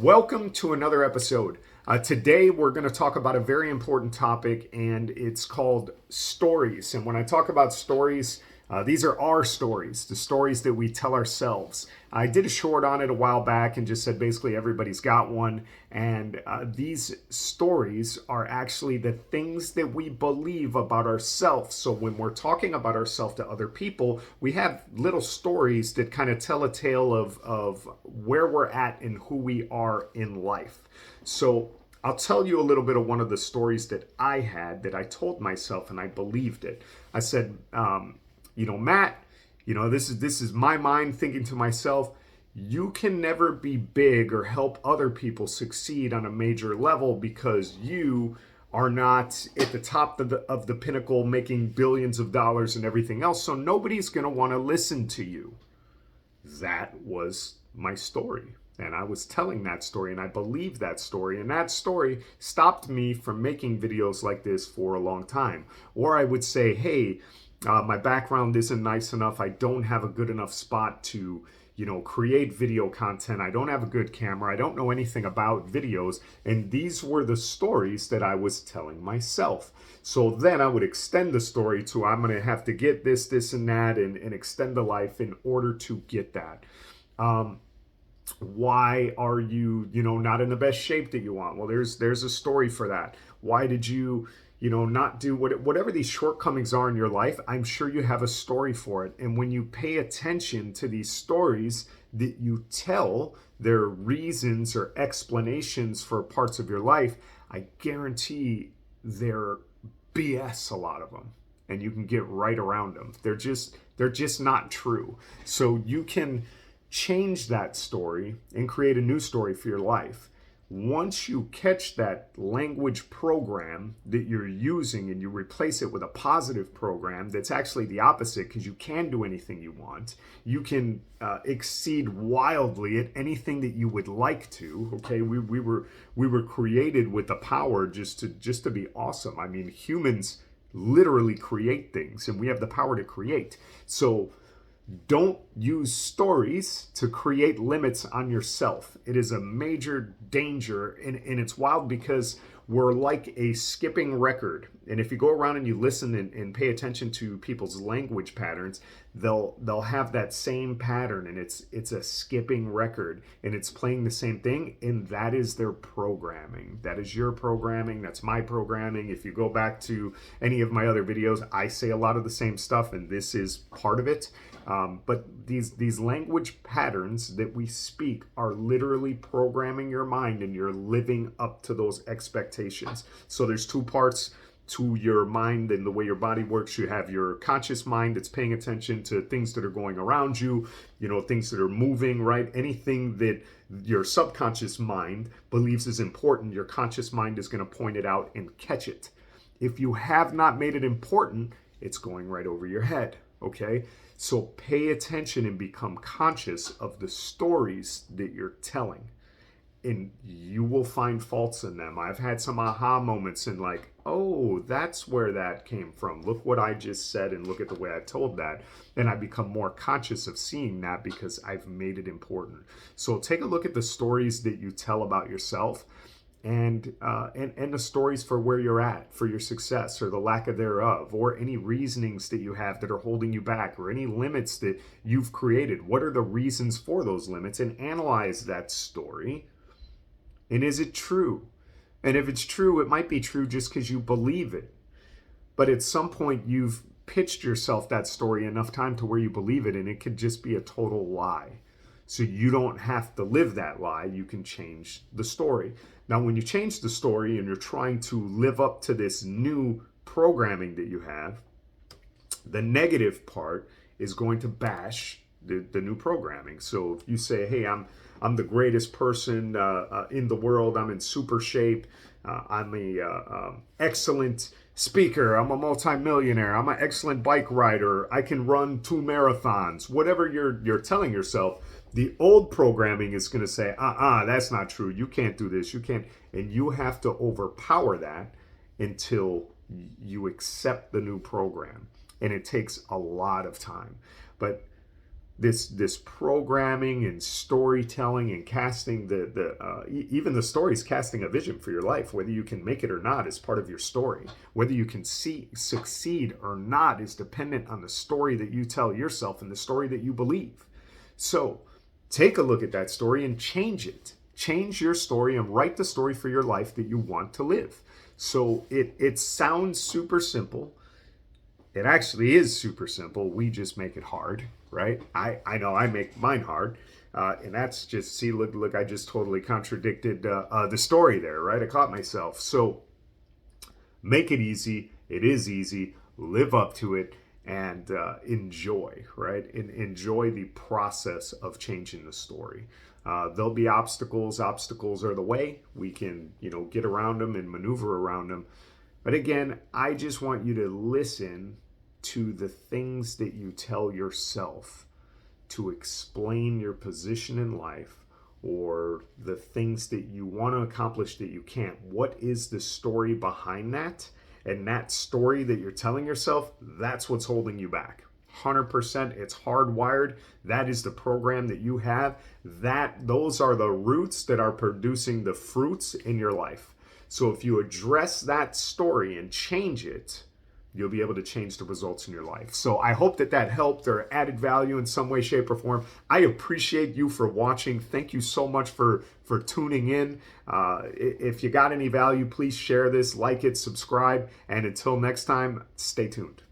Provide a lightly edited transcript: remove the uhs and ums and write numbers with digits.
Welcome to another episode. Today we're going to talk about a very important topic, and it's called stories. And when I talk about stories, these are our stories, the stories that we tell ourselves. I did a short on it a while back and just said basically everybody's got one. And these stories are actually the things that we believe about ourselves. So when we're talking about ourselves to other people, we have little stories that kind of tell a tale of where we're at and who we are in life. So I'll tell you a little bit of one of the stories that I had that I told myself and I believed it. I said, Matt, this is my mind thinking to myself, you can never be big or help other people succeed on a major level because you are not at the top of the pinnacle making billions of dollars and everything else. So nobody's going to want to listen to you. That was my story. And I was telling that story and I believed that story. And that story stopped me from making videos like this for a long time. Or I would say, hey, my background isn't nice enough. I don't have a good enough spot to, create video content. I don't have a good camera. I don't know anything about videos. And these were the stories that I was telling myself. So then I would extend the story to I'm going to have to get this, and that, and extend the life in order to get that. Why are you, not in the best shape that you want? Well, there's a story for that. Why did you, not do whatever these shortcomings are in your life? I'm sure you have a story for it. And when you pay attention to these stories that you tell, their reasons or explanations for parts of your life, I guarantee they're BS, a lot of them. And you can get right around them. They're just not true. So you can change that story and create a new story for your life. Once you catch that language program that you're using and you replace it with a positive program that's actually the opposite, because you can do anything you want, you can exceed wildly at anything that you would like to. Okay, we were created with the power just to be awesome. I mean, humans literally create things, and we have the power to create. So don't use stories to create limits on yourself. It is a major danger, and it's wild because we're like a skipping record. And if you go around and you listen and pay attention to people's language patterns, they'll have that same pattern, and it's a skipping record, and it's playing the same thing, and that is their programming. That is your programming. That's my programming. If you go back to any of my other videos, I say a lot of the same stuff, and this is part of it. But these language patterns that we speak are literally programming your mind, and you're living up to those expectations. So there's two parts to your mind and the way your body works. You have your conscious mind that's paying attention to things that are going around you, things that are moving, right? Anything that your subconscious mind believes is important, your conscious mind is going to point it out and catch it. If you have not made it important, it's going right over your head, okay? So pay attention and become conscious of the stories that you're telling. And you will find faults in them. I've had some aha moments and like, oh, that's where that came from. Look what I just said and look at the way I told that. And I become more conscious of seeing that because I've made it important. So take a look at the stories that you tell about yourself, and the stories for where you're at, for your success or the lack of thereof, or any reasonings that you have that are holding you back, or any limits that you've created. What are the reasons for those limits? And analyze that story. And is it true? And if it's true, it might be true just because you believe it. But at some point, you've pitched yourself that story enough time to where you believe it, and it could just be a total lie. So you don't have to live that lie. You can change the story. Now, when you change the story and you're trying to live up to this new programming that you have, the negative part is going to bash the new programming. So if you say, hey, I'm the greatest person in the world, I'm in super shape, I'm a excellent speaker, I'm a multimillionaire, I'm an excellent bike rider, I can run 2 marathons, whatever you're telling yourself, the old programming is going to say, that's not true. You can't do this. You can't. And you have to overpower that until you accept the new program. And it takes a lot of time. But this programming and storytelling and casting even the story is casting a vision for your life. Whether you can make it or not is part of your story. Whether you can succeed or not is dependent on the story that you tell yourself and the story that you believe. So take a look at that story and change it. Change your story and write the story for your life that you want to live. So it sounds super simple. It actually is super simple. We just make it hard, right? I know I make mine hard. And that's just, see, look, I just totally contradicted the story there, right? I caught myself. So make it easy. It is easy. Live up to it and enjoy, right? And enjoy the process of changing the story. There'll be obstacles. Obstacles are the way. We can, get around them and maneuver around them. But again, I just want you to listen to the things that you tell yourself to explain your position in life or the things that you want to accomplish that you can't. What is the story behind that? And that story that you're telling yourself, that's what's holding you back. 100%, it's hardwired. That is the program that you have. Those are the roots that are producing the fruits in your life. So if you address that story and change it, you'll be able to change the results in your life. So I hope that helped or added value in some way, shape, or form. I appreciate you for watching. Thank you so much for tuning in. If you got any value, please share this, like it, subscribe, and until next time, stay tuned.